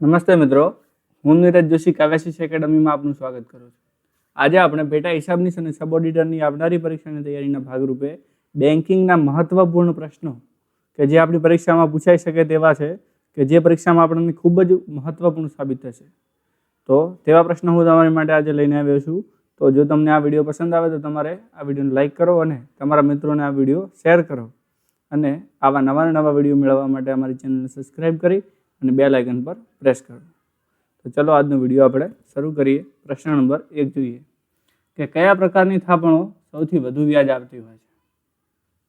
નમસ્તે મિત્રો, હું નીરજ જોશી કાવ્યાશીષ એકેડમીમાં આપનું સ્વાગત કરું છું. આજે આપણે પેટા હિસાબનીસ અને સબ ઓડિટરની આવનારી પરીક્ષાની તૈયારીના ભાગરૂપે બેન્કિંગના મહત્વપૂર્ણ પ્રશ્નો કે જે આપણી પરીક્ષામાં પૂછાઈ શકે તેવા છે કે જે પરીક્ષામાં આપણને ખૂબ જ મહત્વપૂર્ણ સાબિત થશે. તો તેવા પ્રશ્નો હું તમારી માટે આજે લઈને આવ્યો છું. તો જો તમને આ વિડીયો પસંદ આવે તો તમારે આ વિડીયોને લાઇક કરો અને તમારા મિત્રોને આ વિડીયો શેર કરો અને આવા નવા વિડીયો મેળવવા માટે અમારી ચેનલને સબસ્ક્રાઈબ કરી અને બેલ આઇકન પર પ્રેસ કરો. તો ચલો આજનો વિડીયો આપણે શરૂ કરીએ. પ્રશ્ન નંબર 1 જોઈએ કે કયા પ્રકારની થાપણો સૌથી વધુ વ્યાજ આપતી હોય છે?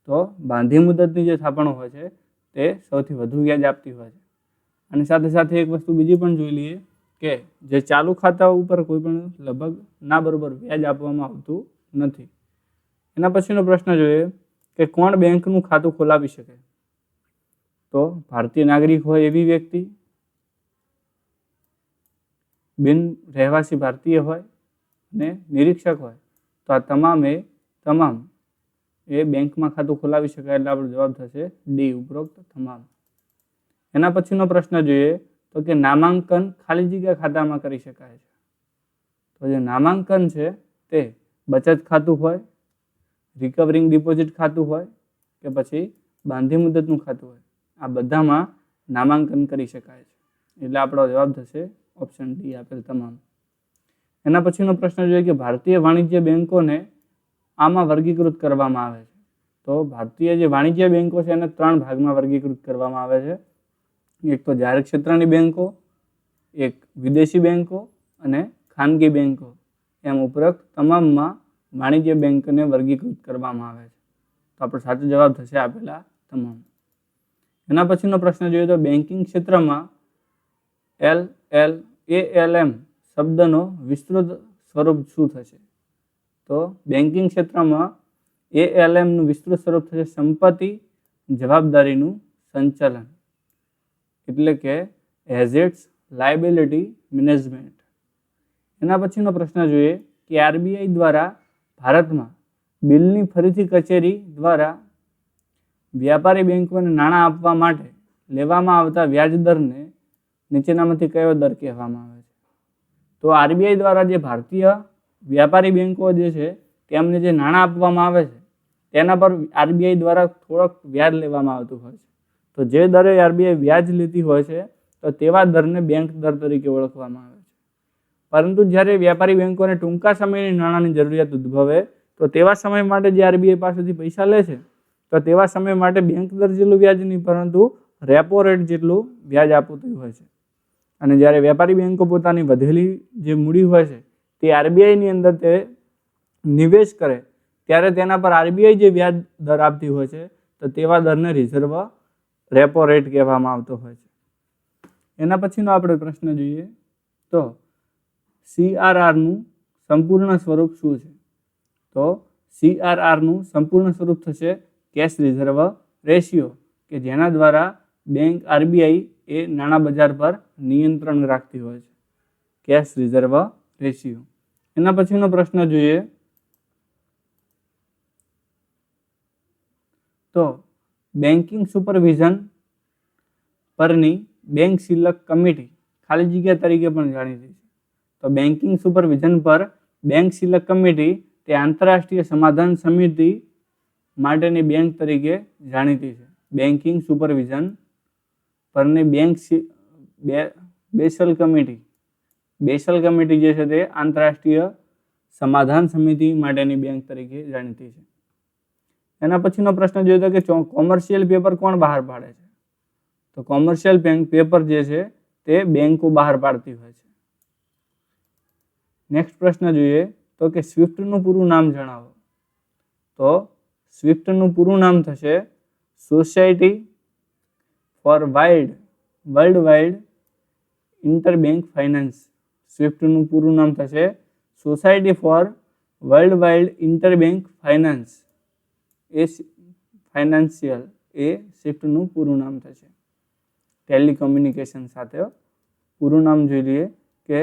તો બાંધી મુદતની જે થાપણો હોય છે તે સૌથી વધુ વ્યાજ આપતી હોય છે. અને સાથે સાથે એક વસ્તુ બીજી પણ જોઈ લઈએ કે જે ચાલુ ખાતા ઉપર કોઈ પણ લગભગ ના બરોબર વ્યાજ આપવામાં આવતું નથી. એના પછીનો પ્રશ્ન જોઈએ કે કોણ બેંકનું ખાતું ખોલાવી શકે? તો ભારતીય નાગરિક હોય એવી વ્યક્તિ, બિન રહેવાસી ભારતીય હોય અને નિરીક્ષક હોય. તો આ તમામ એ બેંકમાં ખાતું ખોલાવી શકાય. એટલે આપણો જવાબ થશે ડી, ઉપરોક્ત તમામ. એના પછીનો પ્રશ્ન જોઈએ તો કે નામાંકન ખાલી જગ્યા ખાતામાં કરી શકાય છે. તો જે નામાંકન છે તે બચત ખાતું હોય, રિકવરિંગ ડિપોઝિટ ખાતું હોય કે પછી બાંધી મુદતનું ખાતું હોય, આ બધામાં નામાંકન કરી શકાય છે. એટલે આપણો જવાબ થશે ઓપ્શન ડી, આપેલ તમામ. એના પછીનો પ્રશ્ન જોઈએ કે ભારતીય વાણિજ્ય બેંકોને આમાં વર્ગીકૃત કરવામાં આવે છે. તો ભારતીય જે વાણિજ્ય બેંકો છે એને 3 ભાગમાં વર્ગીકૃત કરવામાં આવે છે. એક તો જાહેર ક્ષેત્રની બેંકો, એક વિદેશી બેંકો અને ખાનગી બેંકો. એમ ઉપરોક્ત તમામમાં વાણિજ્ય બેંકને વર્ગીકૃત કરવામાં આવે છે. તો આપણો સાચો જવાબ થશે આપેલા તમામ. એના પછીનો પ્રશ્ન જોઈએ તો બેન્કિંગ ક્ષેત્રમાં ALM શબ્દનો વિસ્તૃત સ્વરૂપ શું થશે? તો બેન્કિંગ ક્ષેત્રમાં ALM નું વિસ્તૃત સ્વરૂપ થશે સંપત્તિ જવાબદારીનું સંચાલન, એટલે કે એસેટ્સ લાયબિલિટી મેનેજમેન્ટ. એના પછીનો પ્રશ્ન જોઈએ કે RBI દ્વારા ભારતમાં બિલની ફરીથી કચેરી દ્વારા વ્યાપારી બેંકોને નાણાં આપવા માટે લેવામાં આવતા વ્યાજ દરને નીચેનામાંથી કયો દર કહેવામાં આવે છે? તો RBI દ્વારા જે ભારતીય વ્યાપારી બેંકો જે છે તેમને જે નાણાં આપવામાં આવે છે તેના પર RBI દ્વારા થોડોક વ્યાજ લેવામાં આવતું હોય છે. તો જે દરે RBI વ્યાજ લેતી હોય છે તો તેવા દરને બેંક દર તરીકે ઓળખવામાં આવે છે. પરંતુ જ્યારે વ્યાપારી બેંકોને ટૂંકા સમયની નાણાંની જરૂરિયાત ઉદ્ભવે તો તેવા સમય માટે જે RBI પાસેથી પૈસા લે છે તો તેવા સમય માટે બેંક દર જેટલું વ્યાજ નહીં પરંતુ રેપો રેટ જેટલું વ્યાજ આપતું હોય છે. અને જ્યારે વેપારી બેંકો પોતાની વધેલી જે મૂડી હોય છે તે RBIની અંદર તે નિવેશ કરે ત્યારે તેના પર RBI જે વ્યાજ દર આપતી હોય છે તો તેવા દરને રિઝર્વ રેપો રેટ કહેવામાં આવતો હોય છે. એના પછીનો આપણે પ્રશ્ન જોઈએ તો CRRનું સંપૂર્ણ સ્વરૂપ શું છે? તો CRRનું સંપૂર્ણ સ્વરૂપ થશે કેશ રિઝર્વ રેશિયો, કે જેના દ્વારા બેંક RBI એ નાણાં બજાર પર નિયંત્રણ રાખતી હોય છે. Cache reserve ratio. એના પછીનો પ્રશ્ન જોઈએ તો બેન્કિંગ સુપરવિઝન પરની બેંક સિલક કમિટી ખાલી જગ્યા તરીકે પણ જાણીતી છે. તો બેન્કિંગ સુપરવિઝન પર બેંક સિલક કમિટી તે આંતરરાષ્ટ્રીય સમાધાન સમિતિ માટેની બેંક તરીકે જાણીતી છે. બેન્કિંગ સુપરવિઝન પરની બેસલ કમિટી જે છે તે આંતરરાષ્ટ્રીય સમાધાન સમિતિ માટેની બેંક તરીકે જાણીતી છે. એના પછીનો પ્રશ્ન જોઈએ કે કોમર્શિયલ પેપર કોણ બહાર પાડે છે? તો કોમર્શિયલ પેપર જે છે તે બેંકો બહાર પાડતી હોય છે. નેક્સ્ટ પ્રશ્ન જોઈએ તો કે સ્વિફ્ટનું પૂરું નામ જણાવો. તો સ્વિફ્ટનું પૂરું નામ થશે society for world wide interbank finance. સ્વિફ્ટનું પૂરું નામ થશે society for world wide interbank finance. એ ફાઇનાન્શિયલ એ સ્વિફ્ટનું પૂરું નામ થશે. ટેલિકોમ્યુનિકેશન સાથે પૂરું નામ જોઈ લઈએ કે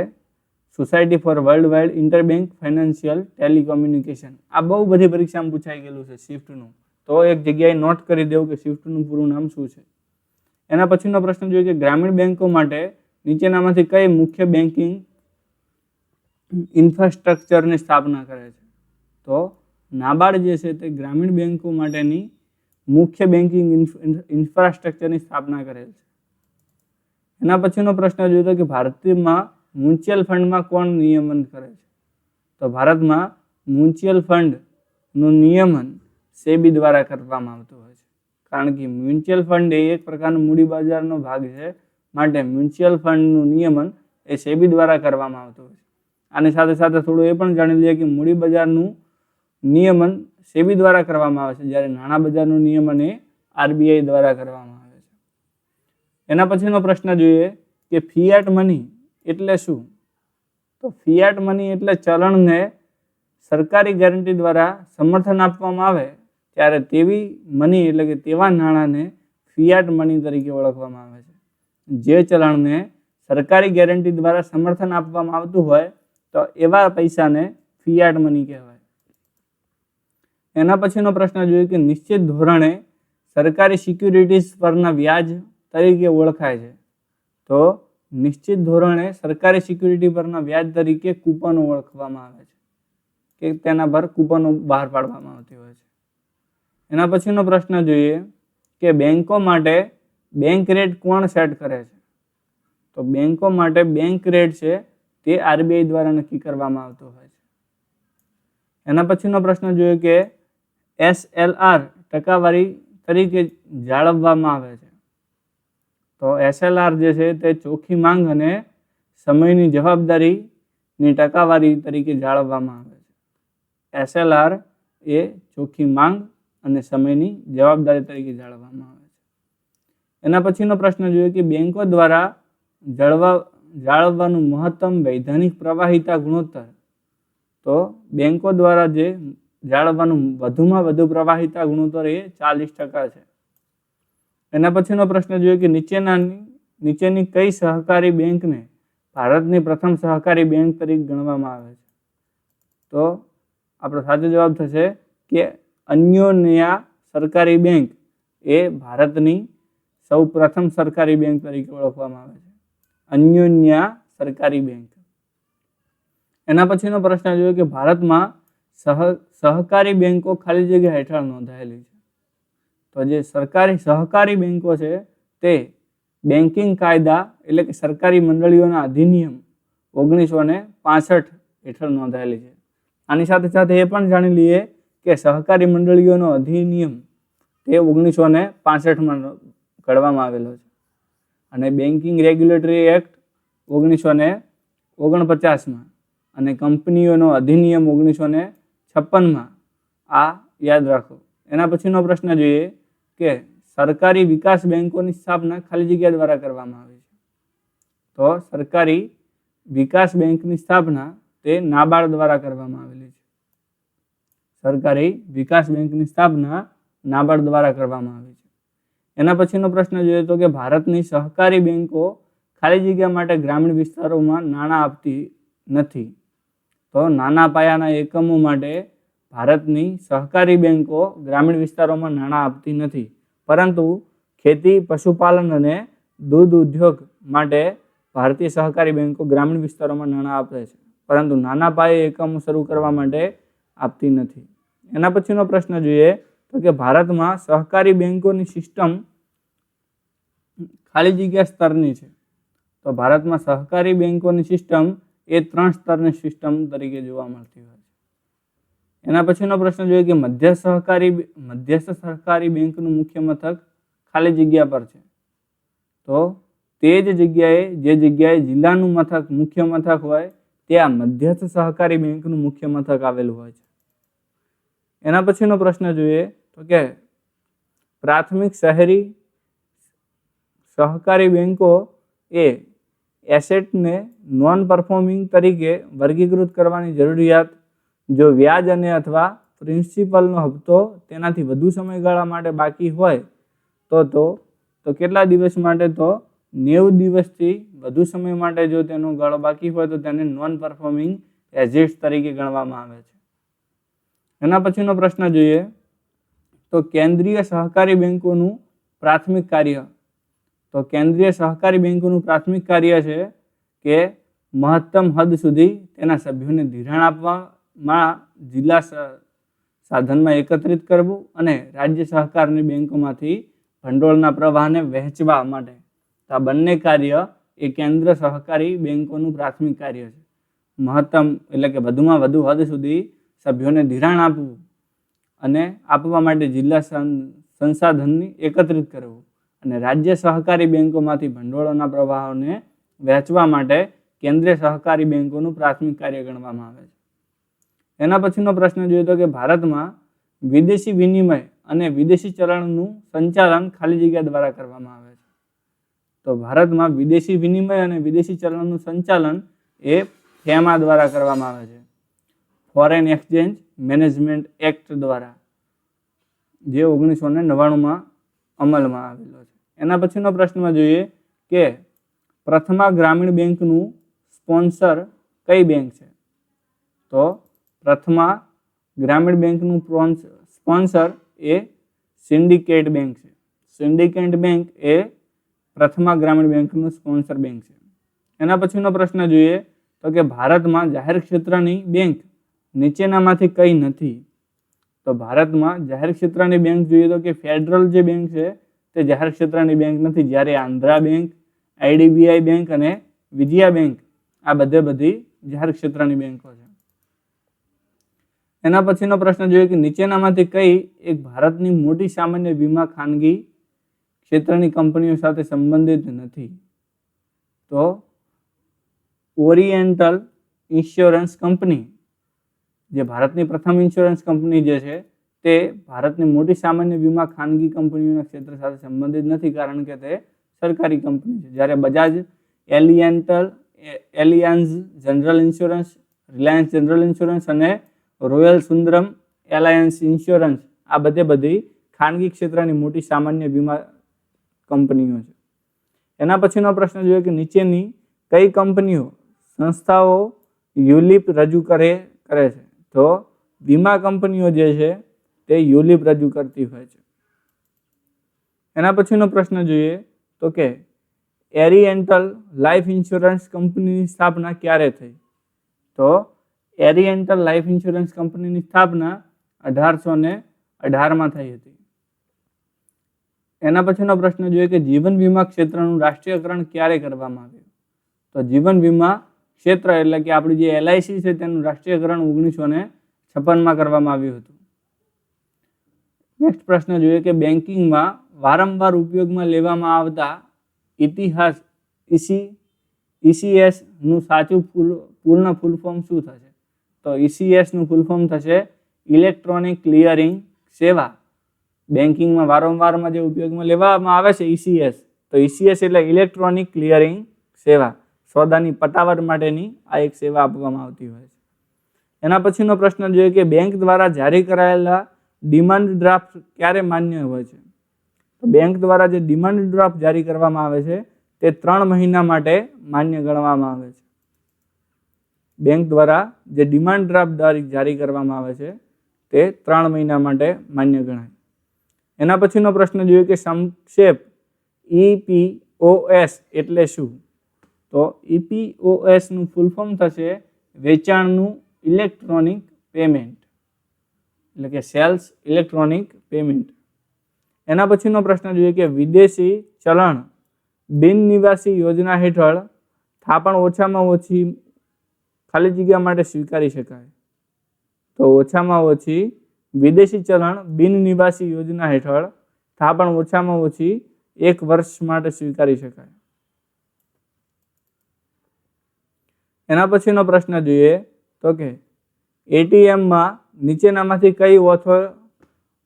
society for world wide interbank financial telecommunication. આ બહુ બધી પરીક્ષામાં પૂછાઈ ગયેલું છે સ્વિફ્ટનું. તો એક જગ્યાએ નોટ કરી દેવું કે સ્વિફ્ટનું પૂરું નામ શું છે. એના પછીનો પ્રશ્ન જોઈએ કે ગ્રામીણ બેંકો માટે નીચેનામાંથી કઈ મુખ્ય બેન્કિંગ ઇન્ફ્રાસ્ટ્રક્ચરની સ્થાપના કરે છે? તો નાબાર્ડ જે છે તે ગ્રામીણ બેન્કો માટેની મુખ્ય બેન્કિંગ ઇન્ફ્રાસ્ટ્રક્ચરની સ્થાપના કરેલ છે. એના પછીનો પ્રશ્ન જોઈએ તો કે ભારતમાં મ્યુચ્યુઅલ ફંડમાં કોણ નિયમન કરે છે? તો ભારતમાં મ્યુચ્યુઅલ ફંડનું નિયમન સેબી દ્વારા કરવામાં આવતું હોય છે. કારણ કે મ્યુચ્યુઅલ ફંડ એ એક પ્રકારનો મૂડી બજારનો ભાગ છે, માટે મ્યુચ્યુઅલ ફંડનું નિયમન એ સેબી દ્વારા કરવામાં આવતું હોય છે. આની સાથે સાથે થોડું એ પણ જાણી લઈએ કે મૂડી બજારનું નિયમન સેબી દ્વારા કરવામાં આવે છે, જ્યારે નાણાં બજારનું નિયમન એ આરબીઆઈ દ્વારા કરવામાં આવે છે. એના પછીનો પ્રશ્ન જોઈએ કે ફિયાટ મની એટલે શું? તો ફિયાટ મની એટલે ચલણને સરકારી ગેરંટી દ્વારા સમર્થન આપવામાં આવે ત્યારે તેવી મની એટલે કે તેવા નાણાંને ફિયાટ મની તરીકે ઓળખવામાં આવે છે. જે ચલણને સરકારી ગેરંટી દ્વારા સમર્થન આપવામાં આવતું હોય તો એવા પૈસાને ફિયાટ મની કહેવાય. એના પછીનો પ્રશ્ન જોઈએ કે નિશ્ચિત ધોરણે સરકારી સિક્યુરિટીઝ પરના વ્યાજ તરીકે ઓળખાય છે. તો નિશ્ચિત ધોરણે સરકારી સિક્યુરિટી પરના વ્યાજ તરીકે કૂપનો ઓળખવામાં આવે છે, કે તેના પર કૂપનો બહાર પાડવામાં આવતી હોય છે. એના પછીનો પ્રશ્ન જોઈએ કે બેન્કો માટે બેંક રેટ કોણ સેટ કરે છે? તો બેન્કો માટે બેંક રેટ છે તે આરબીઆઈ દ્વારા નક્કી કરવામાં આવતો હોય છે. એના પછીનો પ્રશ્ન જોઈએ કે SLR ટકાવારી તરીકે જાળવવામાં આવે છે. તો SLR જે છે તે ચોખ્ખી માંગ અને સમયની જવાબદારીની ટકાવારી તરીકે જાળવવામાં આવે છે. SLR એ ચોખ્ખી માંગ અને સમયની જવાબદારી તરીકે જાળવવામાં આવે છે. એના પછીનો પ્રશ્ન જોઈએ કે બેન્કો દ્વારા જાળવવાનું મહત્તમ વૈધાનિક પ્રવાહિતા ગુણોત્તર. તો બેન્કો દ્વારા જે જાળવવાનું વધુમાં વધુ પ્રવાહિતા ગુણોત્તર એ 40% છે. એના પછીનો પ્રશ્ન જોઈએ કે નીચેની કઈ સહકારી બેંકને ભારતની પ્રથમ સહકારી બેંક તરીકે ગણવામાં આવે છે? તો આપણો સાચો જવાબ થશે કે અન્યોન્યા સરકારી બેંક એ ભારતની સૌ પ્રથમ સરકારી બેંક તરીકે ઓળખવામાં આવે છે. અન્યોન્યા સરકારી બેંક. એના પછીનો પ્રશ્ન જોઈએ કે ભારતમાં સહકારી બેંકો ખાલી જગ્યા હેઠળ નોંધાયેલી છે. તો જે સહકારી બેંકો છે તે બેન્કિંગ કાયદા એટલે કે સરકારી મંડળીઓના અધિનિયમ 1965 હેઠળ નોંધાયેલી છે. આની સાથે સાથે એ પણ જાણી લઈએ કે સહકારી મંડળીઓનો અધિનિયમ તે 1965માં ઘડવામાં આવેલો છે અને બેન્કિંગ રેગ્યુલેટરી એક્ટ 1949માં અને કંપનીઓનો અધિનિયમ 1956માં. આ યાદ રાખો. એના પછીનો પ્રશ્ન જોઈએ કે સરકારી વિકાસ બેંકોની સ્થાપના ખાલી જગ્યા દ્વારા કરવામાં આવી છે. તો સરકારી વિકાસ બેંકની સ્થાપના તે નાબાર્ડ દ્વારા કરવામાં આવેલી છે. સરકારી વિકાસ બેંકની સ્થાપના નાબાર્ડ દ્વારા કરવામાં આવી છે. એના પછીનો પ્રશ્ન જોઈએ તો કે ભારતની સહકારી બેંકો ખાલી જગ્યા માટે ગ્રામીણ વિસ્તારોમાં નાણાં આપતી નથી. તો નાના પાયાના એકમો માટે ભારતની સહકારી બેંકો ગ્રામીણ વિસ્તારોમાં નાણાં આપતી નથી, પરંતુ ખેતી, પશુપાલન અને દૂધ ઉદ્યોગ માટે ભારતીય સહકારી બેંકો ગ્રામીણ વિસ્તારોમાં નાણાં આપે છે, પરંતુ નાના પાયે એકમો શરૂ કરવા માટે આપતી નથી. એના પછીનો પ્રશ્ન જોઈએ તો કે ભારતમાં સહકારી બેંકોની સિસ્ટમ ખાલી જગ્યા સ્તરની છે. તો ભારતમાં સહકારી બેંકોની સિસ્ટમ એ 3 સ્તરની સિસ્ટમ તરીકે જોવા મળતી હોય છે. એના પછીનો પ્રશ્ન જોઈએ કે મધ્યસ્થ સહકારી બેંકનું મુખ્ય મથક ખાલી જગ્યા પર છે. તો તે જ જગ્યાએ જે જગ્યાએ જિલ્લાનું મુખ્ય મથક હોય ત્યાં મધ્યસ્થ સહકારી બેંકનું મુખ્ય મથક આવેલું હોય છે. એના પછીનો પ્રશ્ન જોઈએ તો કે પ્રાથમિક શહેરી સહકારી બેંકો એ એસેટને નોન પરફોર્મિંગ તરીકે વર્ગીકૃત કરવાની જરૂરિયાત જો વ્યાજ અને અથવા પ્રિન્સિપલનો હપ્તો તેનાથી વધુ સમયગાળા માટે બાકી હોય તો કેટલા દિવસ માટે? તો 90 દિવસથી વધુ સમય માટે જો તેનો ગાળો બાકી હોય તો તેને નોન પરફોર્મિંગ એસેટ્સ તરીકે ગણવામાં આવે છે. એના પછીનો પ્રશ્ન જોઈએ તો કેન્દ્રીય સહકારી બેંકોનું પ્રાથમિક કાર્ય. તો કેન્દ્રીય સહકારી બેંકોનું પ્રાથમિક કાર્ય છે કે મહત્તમ હદ સુધી તેના સભ્યોને ધિરાણ આપવામાં જિલ્લા સાધનમાં એકત્રિત કરવું અને રાજ્ય સહકારની બેંકોમાંથી ભંડોળના પ્રવાહને વહેંચવા માટે. આ બંને કાર્ય એ કેન્દ્ર સહકારી બેંકોનું પ્રાથમિક કાર્ય છે. મહત્તમ એટલે કે વધુમાં વધુ હદ સુધી સભ્યોને ધિરાણ આપવું અને આપવા માટે જિલ્લા સંસાધનની એકત્રિત કરવું અને રાજ્ય સહકારી બેંકોમાંથી ભંડોળના પ્રવાહોને વહેંચવા માટે કેન્દ્રીય સહકારી બેંકોનું પ્રાથમિક કાર્ય ગણવામાં આવે છે. એના પછીનો પ્રશ્ન જોઈએ તો કે ભારતમાં વિદેશી વિનિમય અને વિદેશી ચલણનું સંચાલન ખાલી જગ્યા દ્વારા કરવામાં આવે છે. તો ભારતમાં વિદેશી વિનિમય અને વિદેશી ચલણનું સંચાલન એ ફેમા દ્વારા કરવામાં આવે છે, ફોરેન એક્સચેન્જ મેનેજમેન્ટ એક્ટ દ્વારા, જે 1999માં અમલમાં આવેલો છે. એના પછીનો પ્રશ્નમાં જોઈએ કે પ્રથમા ગ્રામીણ બેંકનું સ્પોન્સર કઈ બેંક છે? તો પ્રથમા ગ્રામીણ બેંકનું સ્પોન્સર એ સિન્ડિકેટ બેંક છે. સિન્ડિકેટ બેંક એ પ્રથમા ગ્રામીણ બેંકનું સ્પોન્સર બેંક છે. એના પછીનો પ્રશ્ન જોઈએ તો કે ભારતમાં જાહેર ક્ષેત્રની બેંક નીચેનામાંથી કઈ નથી? તો ભારતમાં જાહેર ક્ષેત્રની બેંક જોઈએ તો કે ફેડરલ જે બેંક છે તે જાહેર ક્ષેત્રની બેંક નથી, જ્યારે આંધ્રા બેંક, આઈડીબીઆઈ બેંક અને વિજયા બેંક આ બધી જાહેર ક્ષેત્રની બેંકો છે. એના પછીનો પ્રશ્ન જોઈએ કે નીચેનામાંથી કઈ એક ભારતની મોટી સામાન્ય વીમા ખાનગી ક્ષેત્રની કંપનીઓ સાથે સંબંધિત નથી? તો ઓરિએન્ટલ ઇન્સ્યોરન્સ કંપની, જે ભારતની પ્રથમ ઇન્સ્યોરન્સ કંપની જે છે તે ભારતની મોટી સામાન્ય વીમા ખાનગી કંપનીઓના ક્ષેત્ર સાથે સંબંધિત નથી, કારણ કે તે સરકારી કંપની છે. જ્યારે Bajaj Allianz general insurance, Reliance general insurance અને રોયલ સુંદરમ એલાયન્સ ઇન્સ્યોરન્સ આ બધી ખાનગી ક્ષેત્રની મોટી સામાન્ય વીમા કંપનીઓ છે. એના પછીનો પ્રશ્ન જોઈએ કે નીચેની કઈ કંપનીઓ સંસ્થાઓ યુલિપ રજૂ કરે છે? તો વીમા કંપનીઓ જે છે તે યુલિપ રજૂ કરતી હોય છે. એના પછીનો પ્રશ્ન જોઈએ તો કે ઓરિએન્ટલ લાઈફ ઇન્સ્યોરન્સ કંપનીની સ્થાપના ક્યારે થઈ? તો ઓરિએન્ટલ લાઈફ ઇન્સ્યોરન્સ કંપનીની સ્થાપના 1818માં થઈ હતી. એના પછીનો પ્રશ્ન જોઈએ કે જીવન વીમા ક્ષેત્રનું રાષ્ટ્રીયકરણ ક્યારે કરવામાં આવ્યું? તો જીવન વીમા ક્ષેત્ર એટલે કે આપણી જે એલઆઈસી છે તેનું રાષ્ટ્રીયકરણ 1956માં કરવામાં આવ્યું હતું. નેક્સ્ટ પ્રશ્ન જોઈએ કે બેન્કિંગમાં વારંવાર ઉપયોગમાં લેવામાં આવતા ઈસીએસ નું સાચું પૂર્ણ ફૂલ ફોર્મ શું થશે? તો ઈસીએસ નું ફૂલ ફોર્મ થશે ઇલેક્ટ્રોનિક ક્લિયરિંગ સેવા. બેન્કિંગમાં વારંવારમાં જે ઉપયોગમાં લેવામાં આવે છે ઈસીએસ, તો ઈસીએસ એટલે ઇલેક્ટ્રોનિક ક્લિયરિંગ સેવા. સોદાની પટાવટ માટેની આ એક સેવા આપવામાં આવતી હોય છે. એના પછીનો પ્રશ્ન જોઈએ કે બેંક દ્વારા જારી કરાયેલા ડિમાન્ડ ડ્રાફ્ટ ક્યારે માન્ય હોય છે? તો બેંક દ્વારા જે ડિમાન્ડ ડ્રાફ્ટ જારી કરવામાં આવે છે તે 3 મહિના માટે માન્ય ગણવામાં આવે છે. બેંક દ્વારા જે ડિમાન્ડ ડ્રાફ્ટ જારી કરવામાં આવે છે તે 3 મહિના માટે માન્ય ગણાય. એના પછીનો પ્રશ્ન જોઈએ કે સંક્ષેપ EPOS એટલે શું? તો EPOS નું ફૂલ ફોર્મ થશે વેચાણનું ઇલેક્ટ્રોનિક પેમેન્ટ, એટલે કે સેલ્સ ઇલેક્ટ્રોનિક પેમેન્ટ. એના પછીનો પ્રશ્ન જોઈએ કે વિદેશી ચલણ બિન નિવાસી યોજના હેઠળ થાપણ ઓછામાં ઓછી ખાલી જગ્યા માટે સ્વીકારી શકાય? તો ઓછામાં ઓછી વિદેશી ચલણ બિન નિવાસી યોજના હેઠળ થાપણ ઓછામાં ઓછી 1 વર્ષ માટે સ્વીકારી શકાય. એના પછીનો પ્રશ્ન જોઈએ તો કે એટીએમમાં નીચેનામાંથી કઈ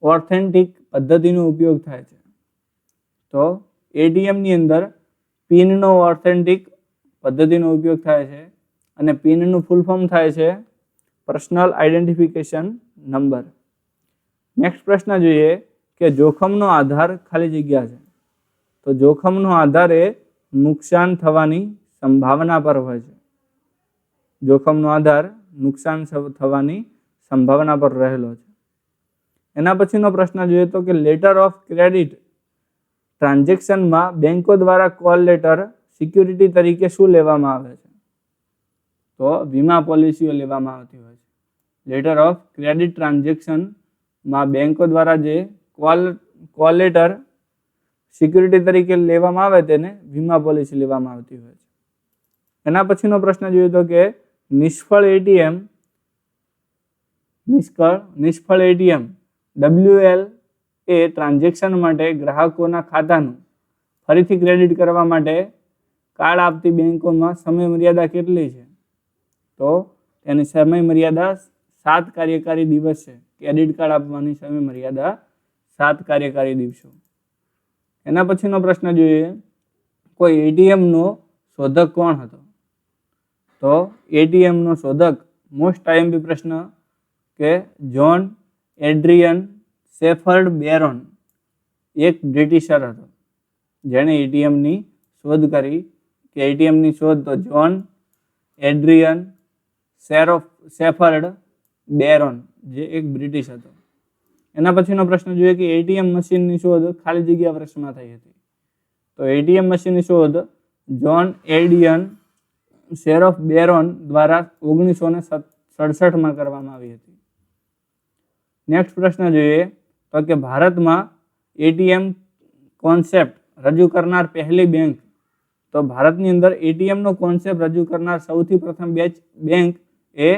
ઓથેન્ટિક પદ્ધતિનો ઉપયોગ થાય છે? તો એટીએમની અંદર પિનનો ઓથેન્ટિક પદ્ધતિનો ઉપયોગ થાય છે અને પિનનું ફૂલ ફોર્મ થાય છે પર્સનલ આઈડેન્ટિફિકેશન નંબર. નેક્સ્ટ પ્રશ્ન જોઈએ કે જોખમનો આધાર ખાલી જગ્યા છે. તો જોખમનો આધાર એ નુકસાન થવાની સંભાવના પર હોય છે. જોખમનો આધાર નુકસાન થવાની સંભાવના પર રહેલો છે. એના પછીનો પ્રશ્ન જોઈએ તો કે લેટર ઓફ ક્રેડિટ ટ્રાન્ઝેક્શનમાં બેંકો દ્વારા કોલ લેટર સિક્યુરિટી તરીકે શું લેવામાં આવે છે? તો વીમા પોલિસીઓ લેવામાં આવતી હોય છે. લેટર ઓફ ક્રેડિટ ટ્રાન્ઝેક્શનમાં બેંકો દ્વારા જે કોલ લેટર સિક્યુરિટી તરીકે લેવામાં આવે તેને વીમા પોલિસી લેવામાં આવતી હોય છે. એના પછીનો પ્રશ્ન જોઈએ તો કે નિષ્ફળ એટીએમ WL એ ટ્રાન્ઝેક્શન માટે ગ્રાહકોના ખાતાનું ફરીથી ક્રેડિટ કરવા માટે કાર્ડ આપતી બેંકોમાં સમય મર્યાદા કેટલી છે? તો તેની સમય મર્યાદા 7 કાર્યકારી દિવસ છે. ક્રેડિટ કાર્ડ આપવાની સમય મર્યાદા 7 કાર્યકારી દિવસો. એના પછીનો પ્રશ્ન જોઈએ, કોઈ એટીએમનો શોધક કોણ હતો? તો એટીએમનો શોધક મોસ્ટ આઈએમપી પ્રશ્ન કે જ્હોન એડ્રિયન શેફર્ડ બેરોન એક બ્રિટિશર હતો જેણે એટીએમની શોધ કરી. કે એટીએમની શોધ તો જ્હોન એડ્રિયન શેફર્ડ બેરોન જે એક બ્રિટિશ હતો. એના પછીનો પ્રશ્ન જોઈએ કે એટીએમ મશીનની શોધ ખાલી જગ્યા વર્ષમાં થઈ હતી. તો એટીએમ મશીનની શોધ જ્હોન એડ્રિયન શેફર્ડ બેરોન દ્વારા 1967માં કરવામાં આવી હતી. નેક્સ્ટ પ્રશ્ન જોઈએ તો કે ભારતમાં એટીએમ કોન્સેપ્ટ રજૂ કરનાર પહેલી બેંક. તો ભારતની અંદર એટીએમનો કોન્સેપ્ટ રજૂ કરનાર સૌથી પ્રથમ બેંક એ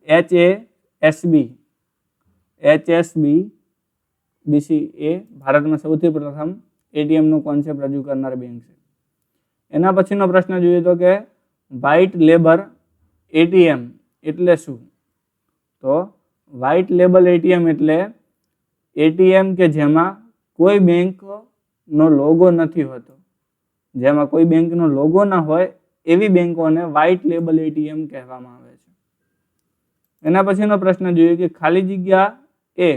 HSBC એ ભારતમાં સૌથી પ્રથમ એટીએમનો કોન્સેપ્ટ રજૂ કરનાર બેંક છે. એના પછીનો પ્રશ્ન જોઈએ તો કે વ્હાઇટ લેબલ એટીએમ એટલે શું? તો વ્હાઇટ લેબલ એટીએમ એટલે એટીએમ કે જેમાં કોઈ બેંકનો લોગો નથી હોતો. જેમાં કોઈ બેંકનો લોગો ના હોય એવી બેંકોને વ્હાઇટ લેબલ એટીએમ કહેવામાં આવે છે. એના પછીનો પ્રશ્ન જોઈએ કે ખાલી જગ્યા એ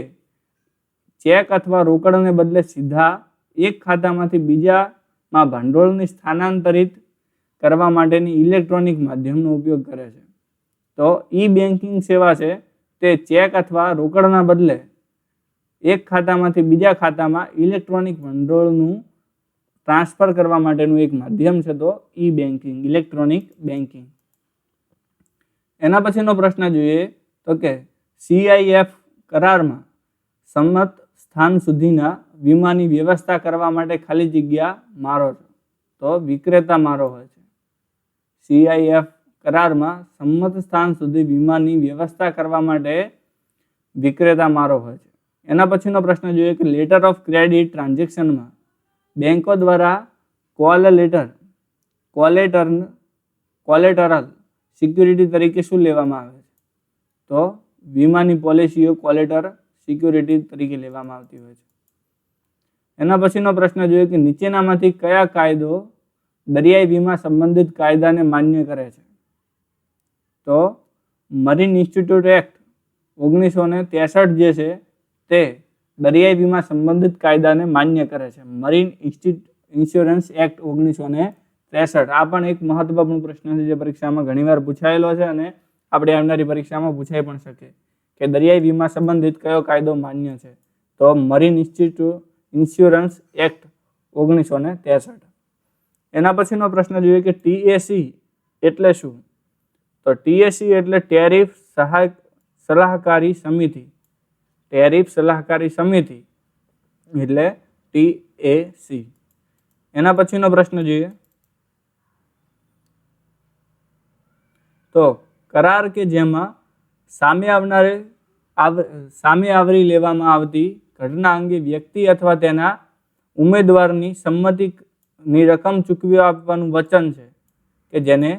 ચેક અથવા રોકડને બદલે સીધા એક ખાતામાંથી બીજામાં ભંડોળને સ્થાનાંતરિત કરવા માટેની ઇલેક્ટ્રોનિક માધ્યમનો ઉપયોગ કરે છે. તો ઈ બેન્કિંગ સેવા છે તે ચેક અથવા રોકડના બદલે એક ખાતામાંથી બીજા ખાતામાં ઇલેક્ટ્રોનિક ભંડોળનું ટ્રાન્સફર કરવા માટેનું એક માધ્યમ છે. તો ઈ બેન્કિંગ, ઇલેક્ટ્રોનિક બેન્કિંગ. એના પછીનો પ્રશ્ન જોઈએ તો કે CIF કરારમાં સંમત સ્થાન સુધીના વીમાની વ્યવસ્થા કરવા માટે ખાલી જગ્યા મારો છે. તો વિક્રેતા મારો હોય છે. CIF કરારમાં સંમત સ્થાન સુધી વીમાની વ્યવસ્થા કરવા માટે વિક્રેતા મારો હોય છે. એના પછીનો પ્રશ્ન જોઈએ કે લેટર ઓફ ક્રેડિટ ટ્રાન્ઝેક્શનમાં બેંકો દ્વારા કોલેટરલ સિક્યુરિટી તરીકે શું લેવામાં આવે છે? તો વીમાની પોલિસીઓ કોલેટર સિક્યુરિટી તરીકે લેવામાં આવતી હોય છે. એના પછીનો પ્રશ્ન જોઈએ કે નીચેનામાંથી કયા કાયદો દરિયાઈ વીમા સંબંધિત કાયદાને માન્ય કરે છે? તો મરીન ઇન્સ્ટિટ્યૂટ એક્ટ 1963 જે છે તે દરિયાઈ વીમા સંબંધિત કાયદાને માન્ય કરે છે. Marine insurance act 1963. આ પણ એક મહત્વપૂર્ણ પ્રશ્ન છે જે પરીક્ષામાં ઘણીવાર પૂછાયેલો છે અને આપણે આવનારી પરીક્ષામાં પૂછાઈ પણ શકે કે દરિયાઈ વીમા સંબંધિત કયો કાયદો માન્ય છે? તો મરીન ઇન્સ્યોરન્સ એક્ટ 1963. એના પછીનો પ્રશ્ન જોઈએ કે TAC એટલે શું? તો TAC એટલે ટેરિફ સલાહકારી સમિતિ. ટેરિફ સલાહકારી સમિતિ એટલે TAC. એના પછીનો પ્રશ્ન જોઈએ તો કરાર કે જેમાં સામે આવરી લેવામાં આવતી ઘટના અંગે વ્યક્તિ અથવા તેના ઉમેદવારની સંમતિની રકમ ચૂકવી આપવાનું વચન છે કે જેને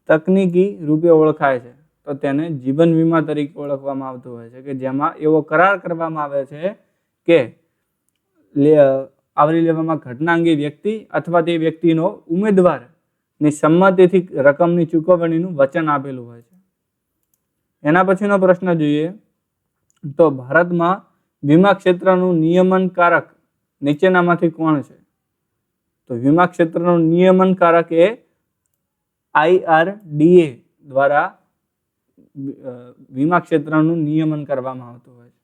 તકનીકી રૂપે ઓળખાય છે. તો તેને જીવન વીમા તરીકે ઓળખવામાં આવતું હોય છે કે જેમાં એવો કરાર કરવામાં આવે છે કે આવરી લેવામાં ઘટના અંગે વ્યક્તિ અથવા તે વ્યક્તિનો ઉમેદવારની સંમતિથી રકમની ચૂકવણીનું વચન આપેલું હોય છે. એના પછીનો પ્રશ્ન જોઈએ તો ભારતમાં વીમા ક્ષેત્રનું નિયમનકારક નીચેનામાંથી કોણ છે? તો વીમા ક્ષેત્રનું નિયમનકારક એ IRDA દ્વારા વીમા ક્ષેત્રનું નિયમન કરવામાં આવતું હોય છે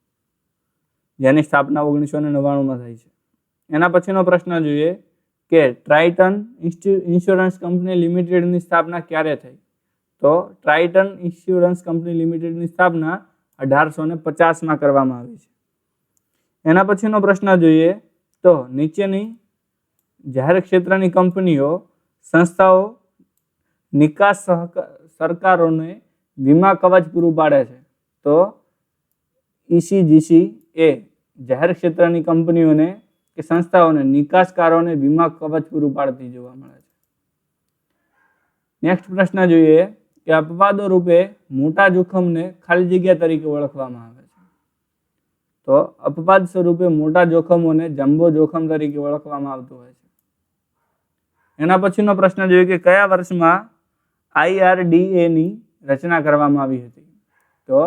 જેની સ્થાપના 1999માં થઈ છે. એના પછીનો પ્રશ્ન જોઈએ કે ટ્રાઇટન ઇન્સ્યોરન્સ કંપની લિમિટેડની સ્થાપના ક્યારે થઈ? તો ટ્રાઇટન ઇન્સ્યોરન્સ કંપની લિમિટેડની સ્થાપના 1850માં કરવામાં આવી છે. એના પછીનો પ્રશ્ન જોઈએ તો નીચેની જાહેર ક્ષેત્રની કંપનીઓ સંસ્થાઓ નિકાસ સરકારોને વીમા કવચ પૂરું પાડે છે. તો ECGC એ જાહેર ક્ષેત્રની કંપનીઓને કે સંસ્થાઓને નિકાસકારોને વીમા કવચ પૂરું પાડતી જોવા મળે છે. નેક્સ્ટ પ્રશ્ન જોઈએ કે અપવાદો રૂપે મોટા જોખમને ખાલી જગ્યા તરીકે ઓળખવામાં આવે છે. તો અપવાદ સ્વરૂપે મોટા જોખમોને જમ્બો જોખમ તરીકે ઓળખવામાં આવતું હોય છે. એના પછીનો પ્રશ્ન જોઈએ કે કયા વર્ષમાં IRDA ની રચના કરવામાં આવી હતી? તો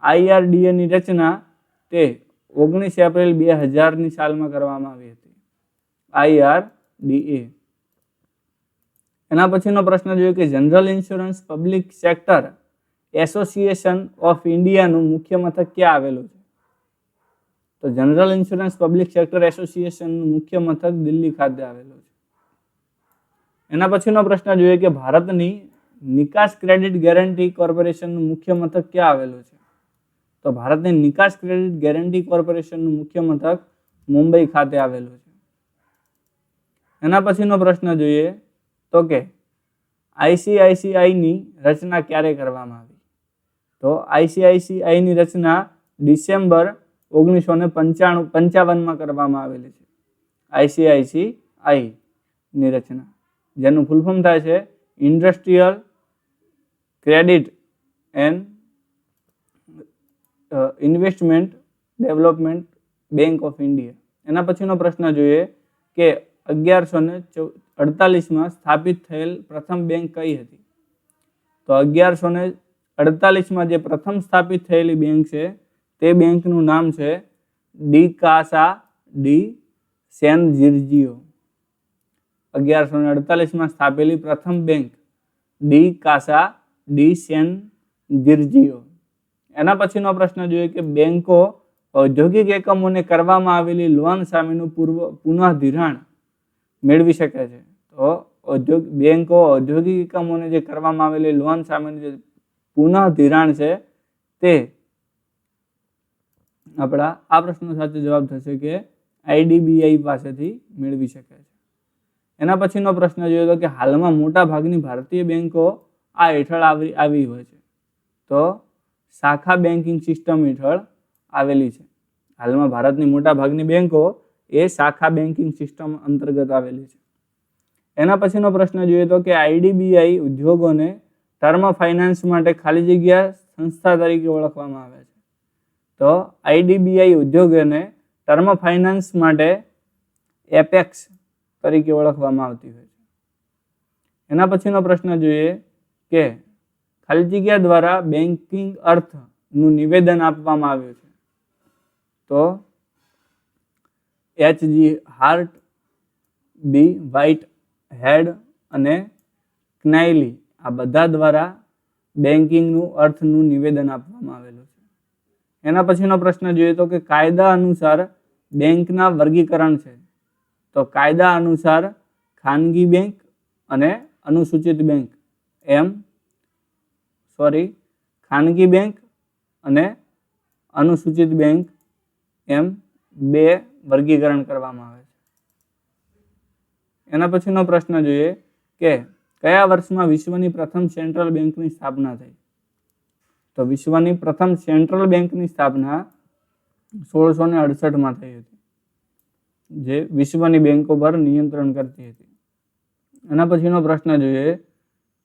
IRDA ની રચના તે 19 એપ્રિલ 2000ની સાલમાં કરવામાં આવી હતી. IRDA. એના પછીનો પ્રશ્ન જોઈએ કે general insurance public sector association of ઇન્ડિયાનું મુખ્ય મથક ક્યાં આવેલું છે? તો જનરલ ઇન્સ્યોરન્સ પબ્લિક સેક્ટર એસોસિએશનનું મુખ્ય મથક દિલ્હી ખાતે આવેલું છે. એના પછીનો પ્રશ્ન જોઈએ કે ભારતની નિકાસ ક્રેડિટ ગેરંટી કોર્પોરેશનનું મુખ્ય મથક ક્યાં આવેલું છે? તો ભારતની નિકાસ ક્રેડિટ ગેરંટી કોર્પોરેશનનું મુખ્ય મથક મુંબઈ ખાતે આવેલું છે. એના પછીનો પ્રશ્ન જોઈએ તો કે ICICIની રચના ક્યારે કરવામાં આવી? તો ICICIની રચના ડિસેમ્બર 1955માં કરવામાં આવેલી છે. ICICIની રચના, જેનું ફૂલ ફોર્મ થાય છે industrial credit and investment development bank of India. એના પછીનો પ્રશ્ન જોઈએ કે 1148માં સ્થાપિત થયેલ પ્રથમ બેંક કઈ હતી? તો 1148માં જે પ્રથમ સ્થાપિત થયેલી બેંક છે તે બેંકનું નામ છે ડી કાસા ડી સેન જીર્જિયો. 1148માં સ્થાપેલી પ્રથમ બેંક ડી કાસા ડી સેન જીર્જિયો. એના પછીનો પ્રશ્ન જોઈએ કે બેંકો ઔદ્યોગિક એકમોને કરવામાં આવેલી લોન સામેનું પુનઃ ધિરાણ મેળવી શકે છે. તો બેંકો ઔદ્યોગિક એકમોને જે કરવામાં આવેલી લોન સામેનું જે પુનઃ ધિરાણ છે તે આપણા આ પ્રશ્નનો સાચો જવાબ થશે કે IDBI પાસેથી મેળવી શકે છે. એના પછીનો પ્રશ્ન જોઈએ તો કે હાલમાં મોટા ભાગની ભારતીય બેંકો આ હેઠળ આવી હોય છે. તો શાખા બેન્કિંગ સિસ્ટમ હેઠળ આવેલી છે. હાલમાં ભારતની મોટા ભાગની બેંકો એ શાખા બેન્કિંગ સિસ્ટમ અંતર્ગત આવેલી છે. એના પછીનો પ્રશ્ન જોઈએ તો કે IDBI ઉદ્યોગોને ટર્મ ફાઇનાન્સ માટે ખાલી જગ્યા સંસ્થા તરીકે ઓળખવામાં આવે છે. તો IDBI ઉદ્યોગોને ટર્મ ફાઇનાન્સ માટે એપેક્સ તરીકે ઓળખવામાં આવતી હોય છે. એના પછીનો પ્રશ્ન જોઈએ કે ખાલી જગ્યા દ્વારા બેન્કિંગ અર્થનું નિવેદન આપવામાં આવ્યું છે. તો HG હાર્ટ, B વ્હાઇટ હેડ અને ક્નાઇલી આ બધા દ્વારા બેન્કિંગનું અર્થનું નિવેદન આપવામાં આવેલું છે. એના પછીનો પ્રશ્ન જોઈએ તો કે કાયદા અનુસાર બેંકના વર્ગીકરણ છે. તો કાયદા અનુસાર ખાનગી બેંક અને અનુસૂચિત બેંક ખાનગી બેંક અને અનુસૂચિત બેંક એમ બે વર્ગીકરણ કરવામાં આવે છે. એના પછીનો પ્રશ્ન જોઈએ કે કયા વર્ષમાં વિશ્વની પ્રથમ સેન્ટ્રલ બેંકની સ્થાપના થઈ? તો વિશ્વની પ્રથમ સેન્ટ્રલ બેંકની સ્થાપના 1668માં થઈ હતી, જે વિશ્વની બેંકો પર નિયંત્રણ કરતી હતી. એના પછીનો પ્રશ્ન જોઈએ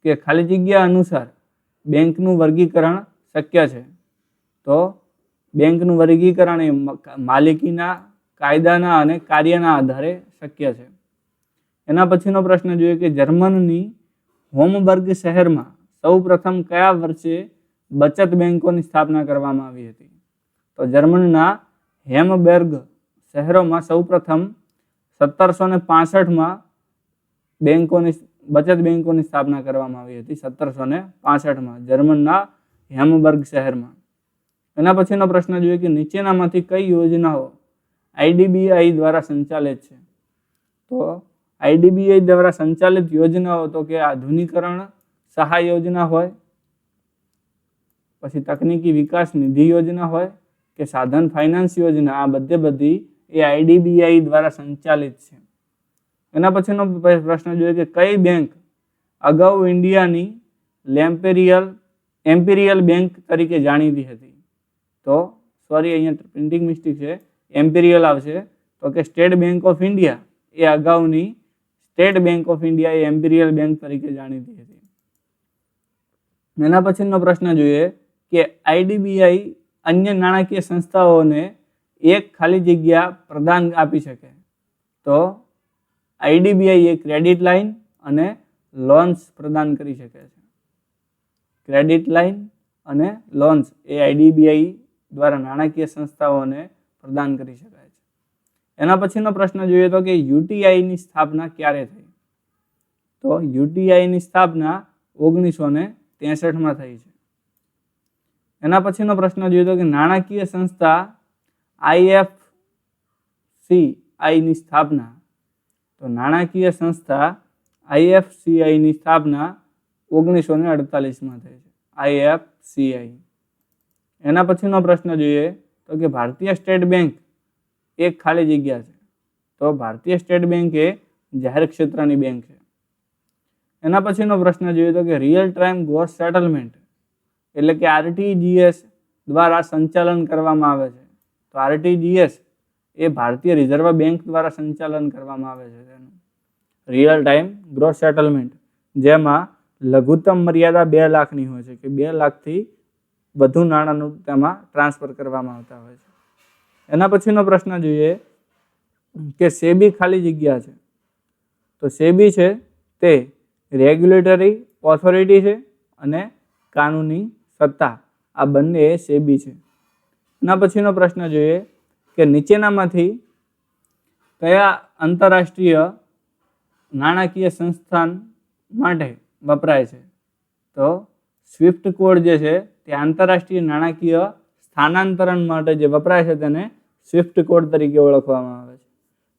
કે ખાલી જગ્યા અનુસાર બેંકનું વર્ગીકરણ શક્ય છે. તો બેંકનું વર્ગીકરણ એ માલિકીના, કાયદાના અને કાર્યના આધારે શક્ય છે. એના પછીનો પ્રશ્ન જોઈએ કે જર્મનની હોમબર્ગ શહેરમાં સૌ પ્રથમ કયા વર્ષે બચત બેંકોની સ્થાપના કરવામાં આવી હતી? તો જર્મનના હેમબર્ગ શહેરોમાં સૌ પ્રથમ 1765માં બચત બેંકોની સ્થાપના કરવામાં આવી હતી. 1765માં જર્મનના હેમબર્ગ શહેરમાં. એના પછીનો પ્રશ્ન જોઈએ કે નીચેનામાંથી કઈ યોજનાઓ આઈડીબીઆઈ દ્વારા સંચાલિત છે? તો આઈડીબીઆઈ દ્વારા સંચાલિત યોજનાઓ તો કે આધુનિકરણ સહાય યોજના હોય, પછી તકનીકી વિકાસ નિધિ યોજના હોય કે સાધન ફાઇનાન્સ યોજના, આ બધી એ આઈડીબીઆઈ દ્વારા સંચાલિત છે. એના પછીનો પ્રશ્ન જોઈએ કે કઈ બેંક અગાઉ ઇન્ડિયાની એમ્પિરિયલ બેંક તરીકે જાણીતી હતી? તો સોરી, અહીંયા પ્રિન્ટિંગ મિસ્ટેક છે, એમ્પિરિયલ આવશે. તો કે સ્ટેટ બેંક ઓફ ઇન્ડિયા એ અગાઉની સ્ટેટ બેંક ઓફ ઇન્ડિયા એ એમ્પિરિયલ બેંક તરીકે જાણીતી હતી. એના પછીનો પ્રશ્ન જોઈએ કે આઈડીબીઆઈ અન્ય નાણાકીય સંસ્થાઓને એક ખાલી જગ્યા પ્રદાન આપી શકે? તો આઈડીબીઆઈ એ ક્રેડિટ લાઇન અને લોન્સ પ્રદાન કરી શકે છે. ક્રેડિટ લાઇન અને લોન્સ એ આઈડીબીઆઈ દ્વારા નાણાકીય સંસ્થાઓને પ્રદાન કરી શકાય છે. એના પછીનો પ્રશ્ન જોઈએ તો કે યુટીઆઈની સ્થાપના ક્યારે થઈ? તો યુટીઆઈની સ્થાપના 1963માં થઈ છે. એના પછીનો પ્રશ્ન જોઈએ તો કે નાણાકીય સંસ્થા આઈએફસીઆઈની સ્થાપના, તો નાણાકીય સંસ્થા આઈએફસીઆઈની સ્થાપના 1948માં થઈ છે. આઈએફસીઆઈ. એના પછીનો પ્રશ્ન જોઈએ તો કે ભારતીય સ્ટેટ બેંક એક ખાલી જગ્યા છે? તો ભારતીય સ્ટેટ બેંક એ જાહેર ક્ષેત્રની બેંક છે. એના પછીનો પ્રશ્ન જોઈએ તો કે રિયલ ટાઈમ ગ્રોસ સેટલમેન્ટ એટલે કે આરટીજીએસ દ્વારા સંચાલન કરવામાં આવે છે? તો આરટીજીએસ એ ભારતીય રિઝર્વ બેંક દ્વારા સંચાલન કરવામાં આવે છે. તેનું રિયલ ટાઈમ ગ્રોસ સેટલમેન્ટ, જેમાં લઘુત્તમ મર્યાદા 2 લાખની હોય છે કે 2 લાખથી વધુ નાણાંનું તેમાં ટ્રાન્સફર કરવામાં આવતા હોય છે. એના પછીનો પ્રશ્ન જોઈએ કે સેબી ખાલી જગ્યા છે? તો સેબી છે તે રેગ્યુલેટરી ઓથોરિટી છે અને કાનૂની સત્તા, આ બંને સેબી છે. એના પછીનો પ્રશ્ન જોઈએ કે નીચેનામાંથી કયા આંતરરાષ્ટ્રીય નાણાકીય સંસ્થાન માટે વપરાય છે? તો સ્વિફ્ટ કોડ જે છે તે આંતરરાષ્ટ્રીય નાણાકીય સ્થાનાંતરણ માટે જે વપરાય છે તેને સ્વિફ્ટ કોડ તરીકે ઓળખવામાં આવે છે.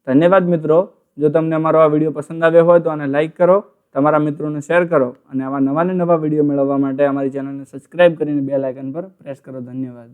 ધન્યવાદ મિત્રો. જો તમને અમારો આ વિડીયો પસંદ આવ્યો હોય તો આને લાઇક કરો, તમારા મિત્રોને શેર કરો અને આવા નવા વિડીયો મેળવવા માટે અમારી ચેનલને સબસ્ક્રાઇબ કરીને બેલ આઇકન પર પ્રેસ કરો. ધન્યવાદ.